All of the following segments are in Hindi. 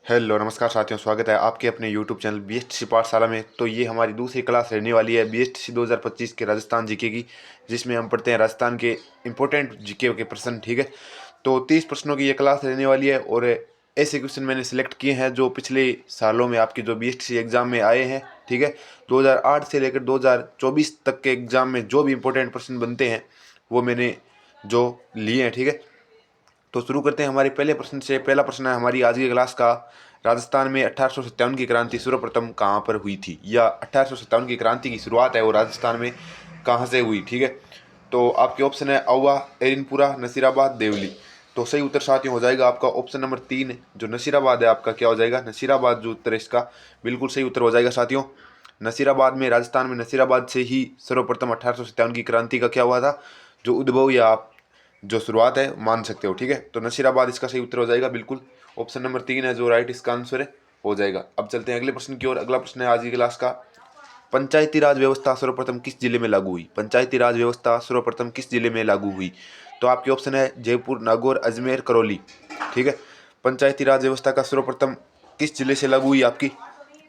हेलो नमस्कार साथियों, स्वागत है आपके अपने यूट्यूब चैनल बीएसटीसी पाठशाला में। तो ये हमारी दूसरी क्लास रहने वाली है बीएसटीसी 2025 के राजस्थान जीके की, जिसमें हम पढ़ते हैं राजस्थान के इंपॉर्टेंट जीके के प्रश्न। ठीक है, तो 30 प्रश्नों की ये क्लास रहने वाली है और ऐसे क्वेश्चन मैंने सिलेक्ट किए हैं जो पिछले सालों में आपके जो बीएसटीसी एग्जाम में आए हैं। ठीक है, 2008 से लेकर 2024 तक के एग्जाम में जो भी इंपॉर्टेंट प्रश्न बनते हैं वो मैंने जो लिए हैं। ठीक है, तो शुरू करते हैं हमारे पहले प्रश्न से। पहला प्रश्न है हमारी आज की क्लास का, राजस्थान में 1857 की क्रांति सर्वप्रथम कहाँ पर हुई थी, या 1857 की क्रांति की शुरुआत है वो राजस्थान में कहाँ से हुई। ठीक है, तो आपके ऑप्शन है अवा, एरिनपुरा, नसीराबाद, देवली। तो सही उत्तर साथियों हो जाएगा आपका ऑप्शन नंबर 3 जो नसीराबाद है। आपका क्या हो जाएगा, नसीराबाद जो उत्तर है इसका बिल्कुल सही उत्तर हो जाएगा साथियों। नसीराबाद में, राजस्थान में नसीराबाद से ही सर्वप्रथम 1857 की क्रांति का क्या हुआ था, जो उद्भव या आप जो शुरुआत है मान सकते हो। ठीक है, तो नसीराबाद इसका सही उत्तर हो जाएगा, बिल्कुल ऑप्शन नंबर 3 है जो राइट इसका आंसर है हो जाएगा। अब चलते हैं अगले प्रश्न की ओर। अगला प्रश्न है आज की क्लास का, पंचायती राज व्यवस्था सर्वप्रथम किस जिले में लागू हुई। पंचायती राज व्यवस्था सर्वप्रथम किस जिले में लागू हुई। तो आपके ऑप्शन है जयपुर, नागौर, अजमेर, करौली। ठीक है, पंचायती राज व्यवस्था का सर्वप्रथम किस जिले से लागू हुई आपकी।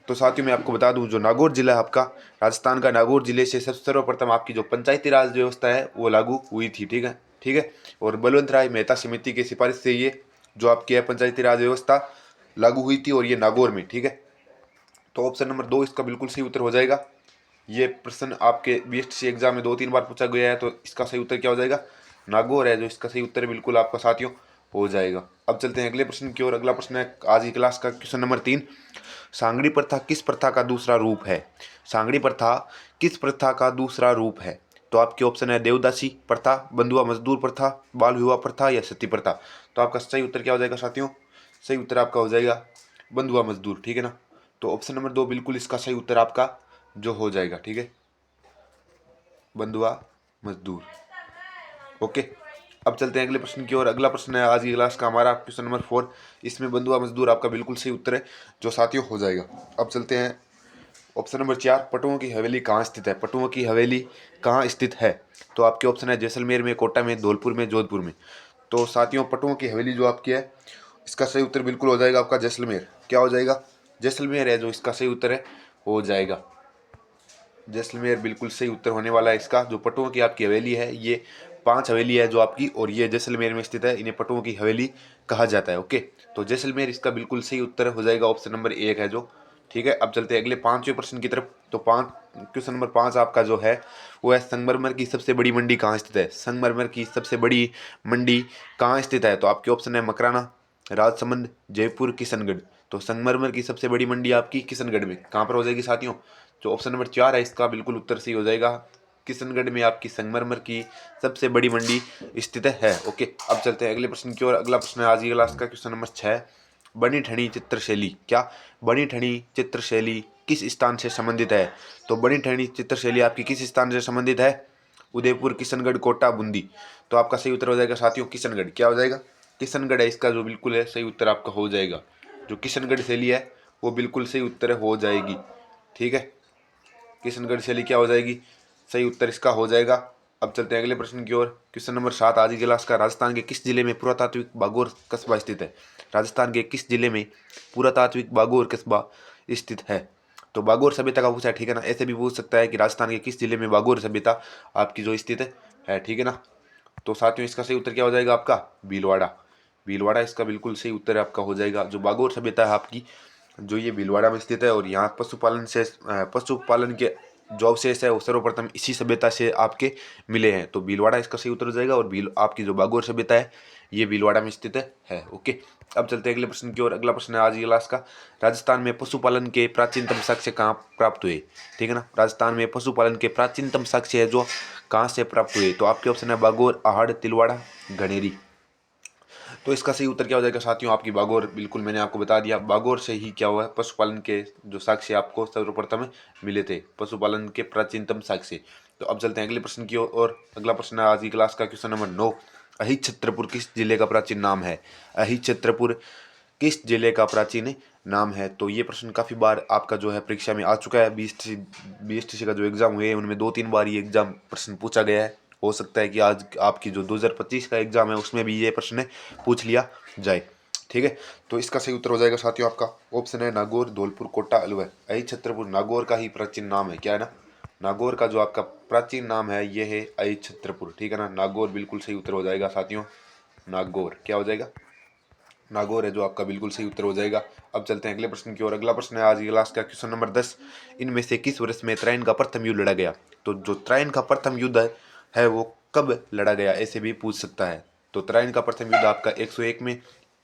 तो साथियों मैं आपको बता दूं, जो नागौर जिला है आपका, राजस्थान का नागौर जिले से सर्वप्रथम आपकी जो पंचायती राज व्यवस्था है वो लागू हुई थी। ठीक है, ठीक है, और बलवंत राय मेहता समिति की सिफारिश से ये जो आपकी है पंचायती राज व्यवस्था लागू हुई थी, और ये नागौर में। ठीक है, तो ऑप्शन नंबर 2 इसका बिल्कुल सही उत्तर हो जाएगा। ये प्रश्न आपके बीएसटीसी एग्जाम में 2-3 बार पूछा गया है, तो इसका सही उत्तर क्या हो जाएगा, नागौर है जो इसका सही उत्तर है, बिल्कुल आपका साथियों हो जाएगा। अब चलते हैं अगले प्रश्न की ओर। अगला प्रश्न है आज की क्लास का क्वेश्चन नंबर 3, सांगड़ी प्रथा किस प्रथा का दूसरा रूप है। सांगड़ी प्रथा किस प्रथा का दूसरा रूप है। तो आपके ऑप्शन है देवदासी प्रथा, बंधुआ मजदूर प्रथा, बाल विवाह प्रथा, या सती प्रथा। तो आपका सही उत्तर क्या हो जाएगा साथियों, सही उत्तर आपका हो जाएगा बंधुआ मजदूर। ठीक है ना, तो ऑप्शन नंबर 2 बिल्कुल इसका सही उत्तर आपका जो हो जाएगा। ठीक है, बंधुआ मजदूर। ओके, अब चलते हैं अगले प्रश्न की ओर। अगला प्रश्न है आज की क्लास का हमारा क्वेश्चन नंबर 4, इसमें बंधुआ मजदूर आपका बिल्कुल सही उत्तर है जो साथियों हो जाएगा। अब चलते हैं ऑप्शन नंबर 4, पटुओं की हवेली कहाँ स्थित है। पटुओं की हवेली कहाँ स्थित है। तो आपके ऑप्शन है जैसलमेर में, कोटा में, धौलपुर में, जोधपुर में। तो साथियों पटुओं की हवेली जो आपकी है इसका सही उत्तर बिल्कुल हो जाएगा आपका जैसलमेर। क्या हो जाएगा, जैसलमेर है जो इसका सही उत्तर है हो जाएगा। जैसलमेर बिल्कुल सही उत्तर होने वाला है इसका। जो पटुओं की आपकी हवेली है ये 5 हवेली है जो आपकी, और ये जैसलमेर में स्थित है, इन्हें पटुओं की हवेली कहा जाता है। ओके, तो जैसलमेर इसका बिल्कुल सही उत्तर हो जाएगा, ऑप्शन नंबर 1 है जो। ठीक है, अब चलते हैं अगले 5वें प्रश्न की तरफ। तो क्वेश्चन नंबर 5 आपका जो है वो है संगमरमर की सबसे बड़ी मंडी कहाँ स्थित है। संगमरमर की सबसे बड़ी मंडी कहाँ स्थित है। तो आपके ऑप्शन है मकराना, राजसमंद, जयपुर, किशनगढ़। तो संगमरमर की सबसे बड़ी मंडी आपकी किशनगढ़ में कहाँ पर हो जाएगी साथियों, जो ऑप्शन नंबर 4 है इसका बिल्कुल उत्तर सही हो जाएगा। किशनगढ़ में आपकी संगमरमर की सबसे बड़ी मंडी स्थित है। ओके, अब चलते हैं अगले प्रश्न की ओर। अगला प्रश्न है आज की क्लास का क्वेश्चन नंबर 6, बनी ठनी चित्रशैली। क्या बनी ठनी चित्रशैली किस स्थान से संबंधित है। तो बनी ठनी चित्रशैली आपकी किस स्थान से संबंधित है, उदयपुर, किशनगढ़, कोटा, बूंदी। तो आपका सही उत्तर हो जाएगा साथियों किशनगढ़। क्या हो जाएगा, किशनगढ़ है इसका जो बिल्कुल है सही उत्तर आपका हो जाएगा। जो किशनगढ़ शैली है वो बिल्कुल सही उत्तर हो जाएगी। ठीक है, किशनगढ़ शैली क्या हो जाएगी, सही उत्तर इसका हो जाएगा। अब चलते हैं अगले प्रश्न की ओर। क्वेश्चन नंबर 7 आज की क्लास का, राजस्थान के किस जिले में पुरातात्विक बागोर कस्बा स्थित है। राजस्थान के किस जिले में पुरातात्विक बागोर कस्बा स्थित है। तो बागोर सभ्यता का पूछा है। ठीक है ना, ऐसे भी पूछ सकता है कि राजस्थान के किस जिले में बागोर सभ्यता आपकी जो स्थित है। ठीक है ना, तो साथियों इसका सही उत्तर क्या हो जाएगा आपका, भीलवाड़ा। भीलवाड़ा इसका बिल्कुल सही उत्तर आपका हो जाएगा। जो बागोर सभ्यता है आपकी जो ये भीलवाड़ा में स्थित है, और यहाँ पशुपालन के जो अवशेष है वो सर्वप्रथम इसी सभ्यता से आपके मिले हैं। तो भीलवाड़ा इसका सही उत्तर हो जाएगा, और आपकी जो बागोर सभ्यता है ये भीलवाड़ा में स्थित है। ओके, अब चलते हैं अगले प्रश्न की ओर। अगला प्रश्न है आज की क्लास का, राजस्थान में पशुपालन के प्राचीनतम साक्ष्य कहाँ प्राप्त हुए। ठीक है ना, राजस्थान में पशुपालन के प्राचीनतम साक्ष्य है जो कहाँ से प्राप्त हुए। तो आपके ऑप्शन है बागोर, आहड़, तिलवाड़ा, घनेरी। तो इसका सही उत्तर क्या हो जाएगा साथियों, आपकी बागौर। बिल्कुल मैंने आपको बता दिया, बागौर से ही क्या हुआ है, पशुपालन के जो साक्ष्य आपको सर्वप्रथम मिले थे, पशुपालन के प्राचीनतम साक्ष्य। तो अब चलते हैं अगले प्रश्न की ओर। और अगला प्रश्न है आज की क्लास का क्वेश्चन नंबर 9, अहिच्छत्रपुर किस जिले का प्राचीन नाम है। अहिच्छत्रपुर किस जिले का प्राचीन नाम है। तो ये प्रश्न काफ़ी बार आपका जो है परीक्षा में आ चुका है। बीएसटीसी का जो एग्ज़ाम हुए हैं उनमें 2-3 बार ये एग्ज़ाम प्रश्न पूछा गया है। हो सकता है कि आज आपकी जो 2025 का एग्ज़ाम है उसमें भी ये प्रश्न पूछ लिया जाए। ठीक है। तो इसका सही उत्तर हो जाएगा साथियों आपका ऑप्शन है नागौर, धौलपुर, कोटा, अलवर। अहि छत्रपुर नागौर का ही प्राचीन नाम है, क्या है ना, नागौर का जो आपका प्राचीन नाम है ये है अहि छत्रपुर, ठीक है ना। नागौर बिल्कुल सही उत्तर हो जाएगा साथियों, नागौर क्या हो जाएगा, नागौर है जो आपका बिल्कुल सही उत्तर हो जाएगा। अब चलते हैं अगले प्रश्न की ओर। अगला प्रश्न है आज की क्लास का क्वेश्चन नंबर 10। इनमें से किस वर्ष में त्राइन का प्रथम युद्ध लड़ा गया। तो जो त्राइन का प्रथम युद्ध है वो कब लड़ा गया, ऐसे भी पूछ सकता है। तो त्राइन का प्रथम युद्ध आपका 101 में,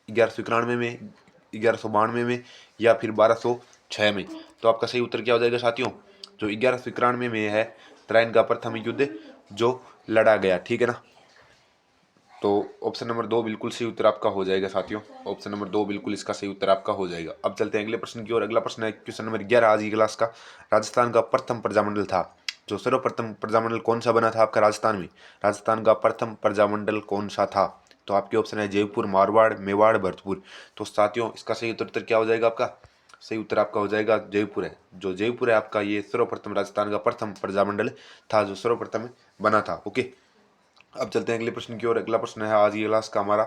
1191 में, 1192 में, या फिर 1206 में। तो आपका सही उत्तर क्या हो जाएगा साथियों, जो 1191 में है त्राइन का प्रथम युद्ध जो लड़ा गया, ठीक है ना। तो ऑप्शन नंबर 2 बिल्कुल सही उत्तर आपका हो जाएगा साथियों, ऑप्शन नंबर 2 बिल्कुल इसका सही उत्तर आपका हो जाएगा। अब चलते हैं अगले प्रश्न की ओर। अगला प्रश्न है क्वेश्चन नंबर 11 आज की क्लास का। राजस्थान का प्रथम प्रजामंडल था, जो सर्वप्रथम प्रजामंडल कौन सा बना था आपका राजस्थान में, राजस्थान का प्रथम प्रजामंडल कौन सा था। तो आपके ऑप्शन है जयपुर, मारवाड़, मेवाड़, भरतपुर। तो साथियों इसका सही उत्तर क्या हो जाएगा आपका, सही उत्तर आपका हो जाएगा जयपुर है। जो जयपुर है आपका ये सर्वप्रथम राजस्थान का प्रथम प्रजामंडल था जो सर्वप्रथम बना था। ओके, अब चलते हैं अगले प्रश्न की ओर। अगला प्रश्न है आज की क्लास का हमारा,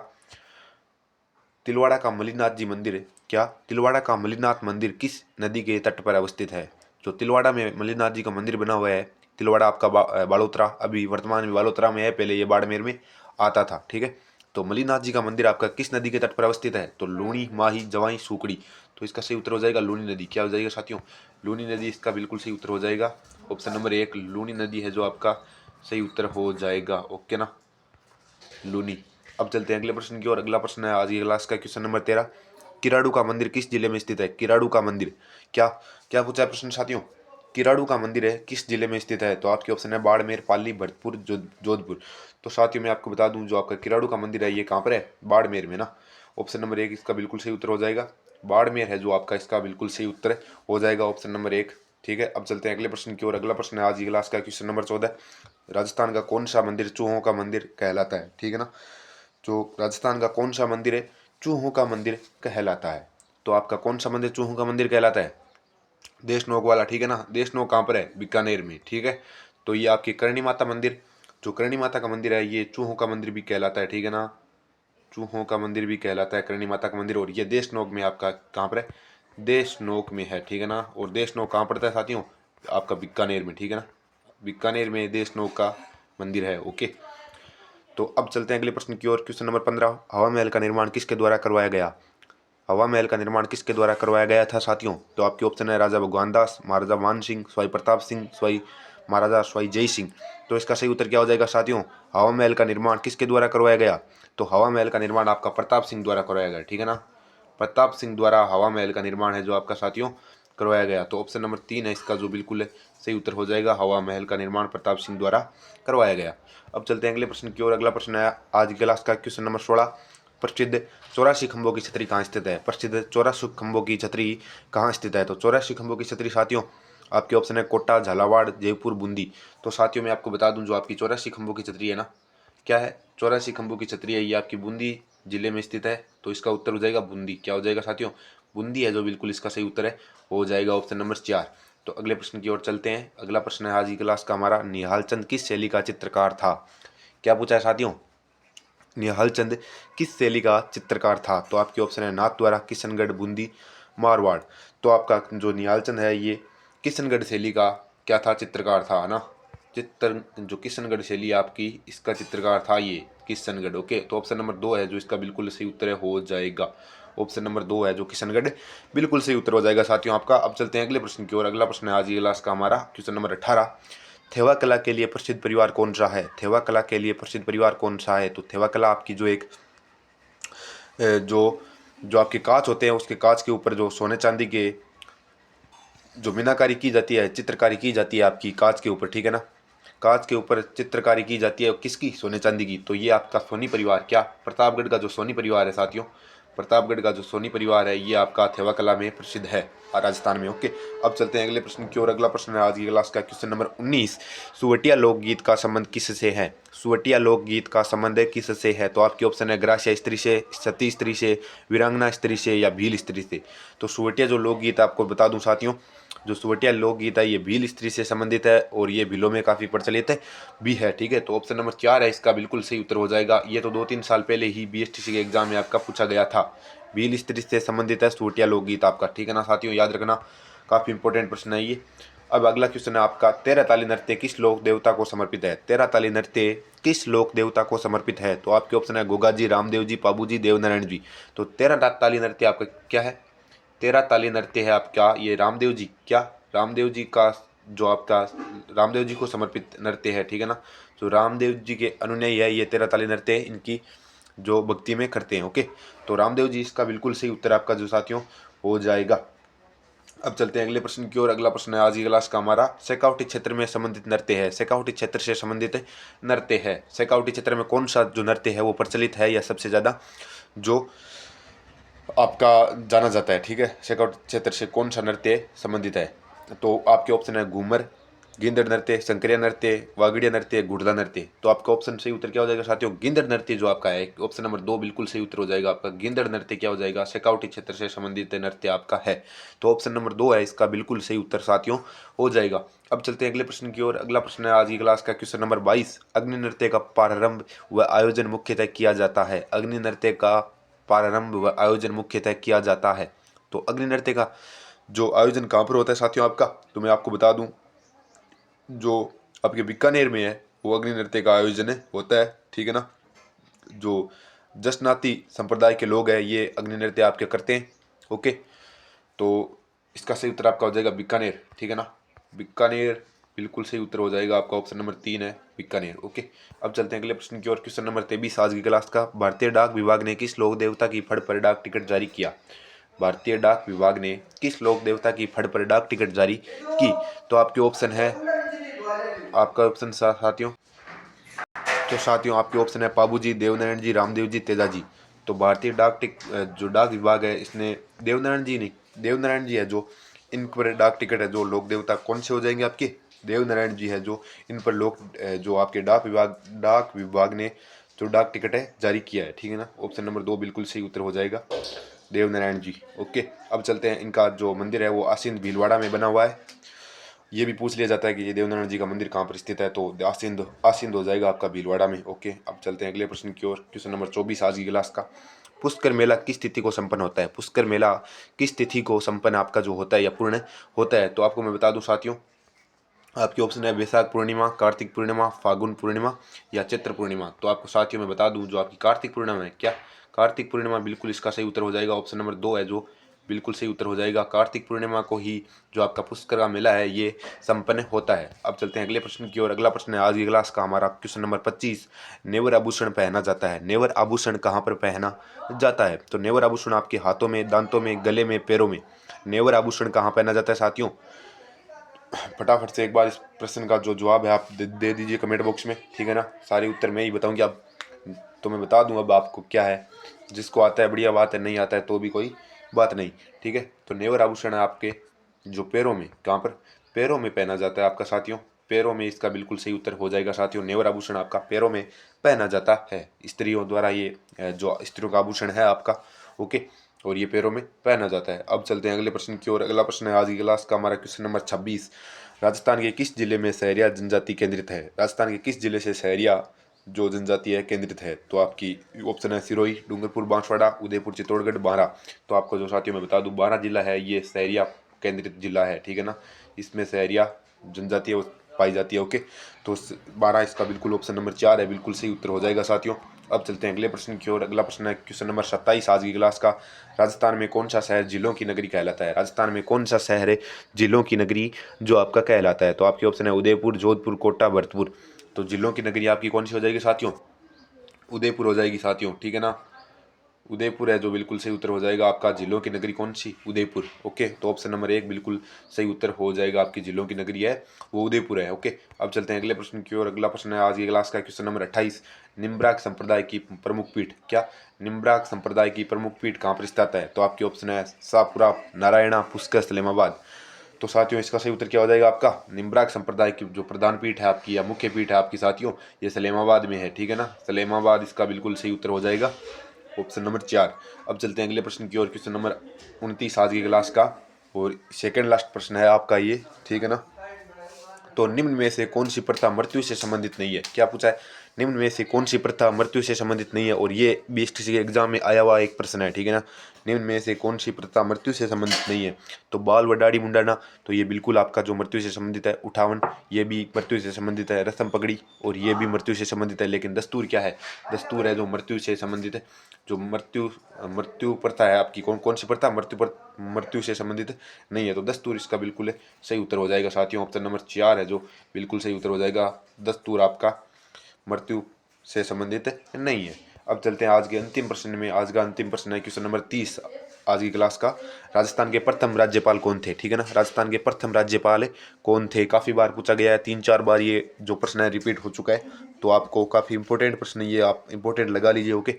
तिलवाड़ा का मल्लिनाथ जी मंदिर है, क्या तिलवाड़ा का मल्लिनाथ मंदिर किस नदी के तट पर अवस्थित है। जो तिलवाड़ा में मल्लिनाथ जी का मंदिर बना हुआ है, तिलवाड़ा आपका बालोतरा, अभी वर्तमान में बालोतरा में है, पहले ये बाड़मेर में आता था, ठीक है। तो मल्लिनाथ जी का मंदिर आपका किस नदी के तट पर अवस्थित है, तो लूणी, माही, जवाई, सुकड़ी। तो इसका सही उत्तर हो जाएगा लूनी नदी, क्या हो जाएगा साथियों, लूनी नदी इसका बिल्कुल सही उत्तर हो जाएगा। ऑप्शन नंबर 1 लूनी नदी है जो आपका सही उत्तर हो जाएगा, ओके ना, लूनी। अब चलते हैं अगले प्रश्न की ओर। अगला प्रश्न है आज की क्लास का क्वेश्चन नंबर 13। किराड़ू का मंदिर किस जिले में स्थित है, किराड़ू का मंदिर, क्या क्या पूछा है प्रश्न साथियों, किराड़ू का मंदिर है किस जिले में स्थित है। तो आपके ऑप्शन है बाड़मेर, पाली, भरतपुर, जोधपुर। तो साथियों मैं आपको बता दूं जो आपका किराड़ू का मंदिर है ये कहाँ पर है, बाड़मेर में ना। ऑप्शन नंबर 1 इसका बिल्कुल सही उत्तर हो जाएगा, बाड़मेर है जो आपका इसका बिल्कुल सही उत्तर हो जाएगा, ऑप्शन नंबर 1, ठीक है। अब चलते हैं अगले प्रश्न की ओर। अगला प्रश्न है आज की क्लास का क्वेश्चन नंबर 14। राजस्थान का कौन सा मंदिर चूहों का मंदिर कहलाता है, ठीक है ना। जो राजस्थान का कौन सा मंदिर है चूहों का मंदिर कहलाता है। तो आपका कौन सा मंदिर चूहों का मंदिर कहलाता है, देशनोक वाला, ठीक है ना। देशनोक कहाँ पर है, बीकानेर में, ठीक है। तो ये आपकी करणी माता मंदिर, जो करणी माता का मंदिर है ये चूहों का मंदिर भी कहलाता है, ठीक है ना, चूहों का मंदिर भी कहलाता है करणी माता का मंदिर। और ये देशनोक में आपका कहाँ पर है, देशनोक में है, ठीक है ना। और देशनोक कहाँ पड़ता है साथियों, आपका बीकानेर में, ठीक है ना, बीकानेर में देशनोक का मंदिर है, ओके। तो अब चलते हैं अगले प्रश्न की ओर। Question number 15। हवा महल का निर्माण किसके द्वारा करवाया गया, हवा महल का निर्माण किसके द्वारा करवाया गया था साथियों। तो आपके ऑप्शन है राजा भगवान दास, महाराजा मान सिंह, स्वाई प्रताप सिंह, स्वाई महाराजा स्वाई जय सिंह। तो इसका सही उत्तर क्या हो जाएगा साथियों, हवा महल का निर्माण किसके द्वारा करवाया गया। तो हवा महल का निर्माण आपका प्रताप सिंह द्वारा करवाया गया, ठीक है ना, प्रताप सिंह द्वारा हवा महल का निर्माण है जो आपका साथियों करवाया गया। तो ऑप्शन नंबर 3 है इसका जो बिल्कुल सही उत्तर हो जाएगा, हवा महल का निर्माण प्रताप सिंह द्वारा करवाया गया। अब चलते हैं अगले प्रश्न की ओर। अगला प्रश्न है आज की क्लास का क्वेश्चन नंबर 16। प्रसिद्ध 84 खंभों की छतरी कहाँ स्थित है, प्रसिद्ध 84 खंभों की छतरी कहाँ स्थित है। तो 84 खंभों की छतरी साथियों आपके ऑप्शन है कोटा, झालावाड़, जयपुर, बूंदी। तो साथियों मैं आपको बता दूं जो आपकी 84 खंभों की छतरी है ना, क्या है 84 खंभों की छतरी है, ये आपकी बूंदी जिले में स्थित है। तो इसका उत्तर हो जाएगा बूंदी, क्या हो जाएगा साथियों, बूंदी है जो बिल्कुल इसका सही उत्तर है, हो जाएगा ऑप्शन नंबर 4। तो अगले प्रश्न की ओर चलते हैं। अगला प्रश्न है आज की क्लास का हमारा, निहाल चंद किस शैली का चित्रकार था। क्या पूछा है साथियों, निहाल चंद किस शैली का चित्रकार था। तो आपके ऑप्शन है नाथद्वारा, किशनगढ़, बूंदी, मारवाड़। तो आपका जो निहाल चंद है ये किशनगढ़ शैली का क्या था, चित्रकार था ना, चित्र जो किशनगढ़ शैली आपकी इसका चित्रकार था ये किशनगढ़, ओके। तो ऑप्शन नंबर 2 है जो इसका बिल्कुल सही उत्तर है, हो जाएगा, ऑप्शन नंबर 2 है जो किशनगढ़ बिल्कुल सही उत्तर हो जाएगा साथियों आपका। अब चलते हैं अगले प्रश्न की ओर। अगला प्रश्न है आज ये क्लास का हमारा क्वेश्चन नंबर 18। थेवा कला के लिए प्रसिद्ध परिवार कौन सा है, थेवा कला के लिए प्रसिद्ध परिवार कौन सा है। तो थेवा कला आपकी जो एक जो जो आपके कांच होते हैं उसके कांच के ऊपर जो सोने चांदी के जो मीनाकारी की जाती है, चित्रकारी की जाती है आपकी कांच के ऊपर, ठीक है ना, कांच के ऊपर चित्रकारी की जाती है किसकी, सोने चांदी की। तो ये आपका सोनी परिवार, क्या प्रतापगढ़ का जो सोनी परिवार है साथियों, प्रतापगढ़ का जो सोनी परिवार है ये आपका थेवा कला में प्रसिद्ध है राजस्थान में, ओके। अब चलते हैं अगले प्रश्न की ओर। अगला प्रश्न है आज की क्लास का क्वेश्चन नंबर 19। सुवटिया लोकगीत का संबंध किससे है, सुवटिया लोकगीत का संबंध किससे है। तो आपके ऑप्शन है ग्रासिया स्त्री से, सती स्त्री से, वीरांगना स्त्री से, या भील स्त्री से। तो सुवटिया जो लोकगीत आपको बता दूं साथियों, जो सुवटिया लोकगीत है ये भील स्त्री से संबंधित है और ये भीलों में काफ़ी प्रचलित है भी है, ठीक है। तो ऑप्शन नंबर 4 है इसका बिल्कुल सही उत्तर हो जाएगा। ये तो 2-3 साल पहले ही बीएसटीसी के एग्जाम में आपका पूछा गया था, भील स्त्री से संबंधित है सूटिया लोकगीत आपका, ठीक है ना साथियों, याद रखना, काफ़ी इंपॉर्टेंट प्रश्न है ये। अब अगला क्वेश्चन है आपका, तेरह ताली नृत्य किस लोक देवता को समर्पित है? तेरह ताली नृत्य किस लोक देवता को समर्पित है? तो आपके ऑप्शन है गोगा जी, रामदेव जी, पाबू जी, देवनारायण जी। तो तेरह ताली नृत्य आपका क्या है? तेरह ताली नृत्य है आपका ये रामदेव जी, क्या रामदेव जी का जो आपका रामदेव जी को समर्पित नृत्य है, ठीक है ना। तो रामदेव जी के अनुयायी है ये तेरह ताली नृत्य इनकी जो भक्ति में करते हैं। ओके, तो रामदेव जी इसका बिल्कुल सही उत्तर आपका जो साथियों हो जाएगा। अब चलते हैं अगले प्रश्न की ओर। अगला प्रश्न है आज की क्लास का हमारा, शेखावटी क्षेत्र में संबंधित नृत्य है। शेखावटी क्षेत्र से संबंधित नृत्य है, शेखावटी क्षेत्र में कौन सा जो नृत्य है वो प्रचलित है या सबसे ज्यादा जो आपका जाना जाता है, ठीक है। शेखावटी क्षेत्र से कौन सा नृत्य संबंधित है? तो आपके ऑप्शन है घूमर, गिंदड़ नृत्य, शंकरिया नृत्य, वागड़िया नृत्य, घुड़दा नृत्य। तो आपका ऑप्शन सही उत्तर क्या हो जाएगा साथियों? गिंदड़ नृत्य जो आपका है, ऑप्शन नंबर 2 बिल्कुल सही उत्तर हो जाएगा आपका। गिंदड़ नृत्य क्या हो जाएगा? शेखावटी क्षेत्र से संबंधित नृत्य आपका है, तो ऑप्शन नंबर 2 है इसका बिल्कुल सही उत्तर साथियों हो जाएगा। अब चलते हैं अगले प्रश्न की ओर। अगला प्रश्न है आज की क्लास का क्वेश्चन नंबर 22, अग्नि नृत्य का प्रारंभ व आयोजन मुख्यतः किया जाता है। अग्नि नृत्य का प्रारंभ व आयोजन मुख्यतः किया जाता है। तो अग्नि नृत्य का जो आयोजन कहाँ पर होता है साथियों आपका? तो मैं आपको बता दूं, जो आपके बीकानेर में है वो अग्नि नृत्य का आयोजन होता है, ठीक है ना। जो जसनाती संप्रदाय के लोग हैं ये अग्नि नृत्य आपके करते हैं। ओके, तो इसका सही उत्तर आपका हो जाएगा बीकानेर, ठीक है ना। बीकानेर बिल्कुल सही उत्तर हो जाएगा आपका, ऑप्शन नंबर 3 है बीकानेर। ओके, अब चलते हैं अगले प्रश्न की ओर। क्वेश्चन नंबर 23 आज की क्लास का, भारतीय डाक विभाग ने किस लोक देवता की फड़ पर डाक टिकट जारी किया? भारतीय डाक विभाग ने किस लोक देवता की फड़ पर डाक टिकट जारी की? तो आपके ऑप्शन है, आपका ऑप्शन साथियों, तो साथियों आपके ऑप्शन है पाबू जी, देवनारायण जी, रामदेव जी, तेजा जी। तो भारतीय जो डाक विभाग है इसने देवनारायण जी नहीं, देवनारायण जी है जो इन पर डाक टिकट है, जो लोक देवता कौन से हो जाएंगे आपके? देवनारायण जी है जो इन पर जो आपके डाक विभाग ने जो डाक टिकट है जारी किया है, ठीक है ना। ऑप्शन नंबर 2 बिल्कुल सही उत्तर हो जाएगा, देवनारायण जी। ओके, अब चलते हैं, इनका जो मंदिर है वो आसीन भीलवाड़ा में बना हुआ है। ये भी पूछ लिया जाता है कि ये देवनारायण जी का मंदिर कहाँ पर स्थित है, तो आसिंद हो जाएगा आपका भीलवाड़ा में। ओके, अब चलते हैं अगले प्रश्न की ओर। क्वेश्चन नंबर 24 आज की क्लास का, पुष्कर मेला किस तिथि को संपन्न होता है? पुष्कर मेला किस तिथि को संपन्न आपका जो होता है या पूर्ण होता है? तो आपको मैं बता दूं साथियों, आपके ऑप्शन है वैशाख पूर्णिमा, कार्तिक पूर्णिमा, फागुन पूर्णिमा या चैत्र पूर्णिमा। तो आपको साथियों मैं बता दूं जो आपकी कार्तिक पूर्णिमा है, क्या कार्तिक पूर्णिमा बिल्कुल इसका सही उत्तर हो जाएगा। ऑप्शन नंबर 2 है जो बिल्कुल सही उत्तर हो जाएगा, कार्तिक पूर्णिमा को ही जो आपका पुष्कर का मेला है ये संपन्न होता है। अब चलते हैं अगले प्रश्न की ओर। अगला प्रश्न है आज की क्लास का हमारा क्वेश्चन नंबर 25, नेवर आभूषण पहना जाता है। नेवर आभूषण कहाँ पर पहना जाता है? तो नेवर आभूषण आपके हाथों में, दांतों में, गले में, पैरों में। नेवर आभूषण कहाँ पहना जाता है साथियों? फटाफट से एक बार इस प्रश्न का जो जवाब है आप दे दीजिए कमेंट बॉक्स में, ठीक है ना। सारे उत्तर मैं ही बताऊंगी अब, तो मैं बता दूं अब आपको क्या है। जिसको आता है बढ़िया बात है, नहीं आता है तो भी कोई बात नहीं, ठीक है। तो नेवर आभूषण है आपके जो पैरों में, कहाँ पर? पैरों में पहना जाता है आपका साथियों, पैरों में इसका बिल्कुल सही उत्तर हो जाएगा साथियों। नेवर आभूषण आपका पैरों में पहना जाता है, स्त्रियों द्वारा ये जो स्त्रियों का आभूषण है आपका। ओके, और ये पैरों में पहना जाता है। अब चलते हैं अगले प्रश्न की ओर। अगला प्रश्न है आज की क्लास का हमारा क्वेश्चन नंबर 26, राजस्थान के किस जिले में सहरिया जनजाति केंद्रित है? राजस्थान के किस जिले से सहरिया जो जनजाति है केंद्रित है? तो आपकी ऑप्शन है सिरोही, डूंगरपुर, बांसवाड़ा, उदयपुर, चित्तौड़गढ़, बारां। तो आपको जो साथियों मैं बता दूं, बारां जिला है ये सहरिया केंद्रित जिला है, ठीक है ना। इसमें सहरिया जनजाति है पाई जाती है। ओके, तो 12 इसका बिल्कुल ऑप्शन नंबर 4 है, बिल्कुल सही उत्तर हो जाएगा साथियों। अब चलते हैं अगले प्रश्न की ओर। अगला प्रश्न है क्वेश्चन नंबर 27 आज की क्लास का, राजस्थान में कौन सा शहर जिलों की नगरी कहलाता है? राजस्थान में कौन सा शहर है जिलों की नगरी जो आपका कहलाता है? तो आपके ऑप्शन है उदयपुर, जोधपुर, कोटा, भरतपुर। तो जिलों की नगरी आपकी कौन सी हो जाएगी साथियों? उदयपुर हो जाएगी साथियों, ठीक है ना। उदयपुर है जो बिल्कुल सही उत्तर हो जाएगा आपका। जिलों की नगरी कौन सी? उदयपुर। ओके, तो ऑप्शन नंबर 1 बिल्कुल सही उत्तर हो जाएगा, आपकी जिलों की नगरी है वो उदयपुर है। ओके, अब चलते हैं अगले प्रश्न की ओर। अगला प्रश्न है आज की क्लास का क्वेश्चन नंबर 28, निम्ब्राक संप्रदाय की प्रमुख पीठ, क्या निम्ब्राक संप्रदाय की प्रमुख पीठ कहाँ पर स्थित है? तो आपके ऑप्शन है शाहपुरा, नारायणा, पुष्कर, सलेमाबाद। तो साथियों इसका सही उत्तर क्या हो जाएगा आपका? निम्ब्राक संप्रदाय की जो प्रधान पीठ है आपकी या मुख्य पीठ है आपकी साथियों, ये सलेमाबाद में है, ठीक है ना। सलेमाबाद इसका बिल्कुल सही उत्तर हो जाएगा, ऑप्शन नंबर 4। अब चलते हैं अगले प्रश्न की ओर। क्वेश्चन नंबर 29 आज की क्लास का और सेकंड लास्ट प्रश्न है आपका ये, ठीक है ना। तो निम्न में से कौन सी प्रथा मृत्यु से संबंधित नहीं है? क्या पूछा है? निम्न में से कौन सी प्रथा मृत्यु से संबंधित नहीं है, और ये बीएसटीसी के एग्जाम में आया हुआ एक प्रश्न है, ठीक है ना। निम्न में से कौन सी प्रथा मृत्यु से संबंधित नहीं है, तो बाल व दाढ़ी मुंडाना, तो ये बिल्कुल आपका जो मृत्यु से संबंधित है। उठावन, ये भी मृत्यु से संबंधित है। रस्म पगड़ी, और ये भी मृत्यु से संबंधित है। लेकिन दस्तूर क्या है, दस्तूर है जो मृत्यु से संबंधित है। जो मृत्यु प्रथा है आपकी, कौन कौन सी प्रथा मृत्यु से संबंधित नहीं है, तो दस्तूर इसका बिल्कुल सही उत्तर हो जाएगा साथियों। ऑप्शन नंबर 4 है जो बिल्कुल सही उत्तर हो जाएगा। दस्तूर आपका मृत्यु से संबंधित नहीं है। अब चलते हैं आज के अंतिम प्रश्न में। आज का अंतिम प्रश्न है क्वेश्चन नंबर 30 आज की क्लास का। राजस्थान के प्रथम राज्यपाल कौन थे, ठीक है ना। राजस्थान के प्रथम राज्यपाल कौन थे, काफ़ी बार पूछा गया है, 3-4 बार ये जो प्रश्न है रिपीट हो चुका है, तो आपको काफ़ी इंपॉर्टेंट प्रश्न ये आप इंपॉर्टेंट लगा लीजिए। ओके,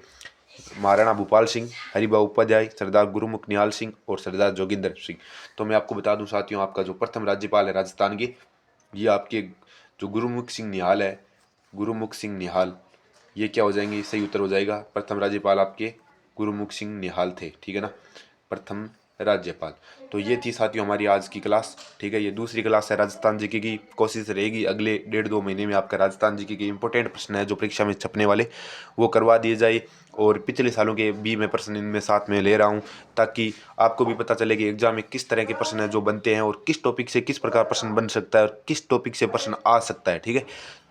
महाराणा भूपाल सिंह, हरिभाऊ उपाध्याय, सरदार गुरुमुख निहाल सिंह और सरदार जोगिंदर सिंह। तो मैं आपको बता दूं साथियों, आपका जो प्रथम राज्यपाल है राजस्थान के, ये आपके जो गुरुमुख सिंह निहाल है, गुरुमुख सिंह निहाल, ये क्या हो जाएंगे, सही उत्तर हो जाएगा। प्रथम राज्यपाल आपके गुरुमुख सिंह निहाल थे, ठीक है ना, प्रथम राज्यपाल। तो ये थी साथियों हमारी आज की क्लास, ठीक है। ये दूसरी क्लास है राजस्थान जीके की। कोशिश रहेगी अगले 1.5-2 महीने में आपका राजस्थान जीके के इंपॉर्टेंट प्रश्न है जो परीक्षा में छपने वाले, वो करवा दिए जाए। और पिछले सालों के भी मैं प्रश्न इनमें साथ में ले रहा हूँ, ताकि आपको भी पता चले कि एग्जाम में किस तरह के प्रश्न है जो बनते हैं, और किस टॉपिक से किस प्रकार प्रश्न बन सकता है, और किस टॉपिक से प्रश्न आ सकता है, ठीक है।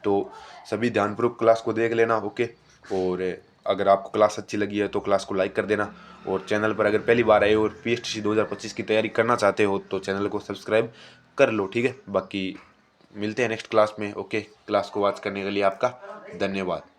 तो सभी ध्यानपूर्वक क्लास को देख लेना, ओके। और अगर आपको क्लास अच्छी लगी है तो क्लास को लाइक कर देना, और चैनल पर अगर पहली बार आए और पीएसटीसी 2025 की तैयारी करना चाहते हो तो चैनल को सब्सक्राइब कर लो, ठीक है। बाकी मिलते हैं नेक्स्ट क्लास में, ओके। क्लास को वॉच करने के लिए आपका धन्यवाद।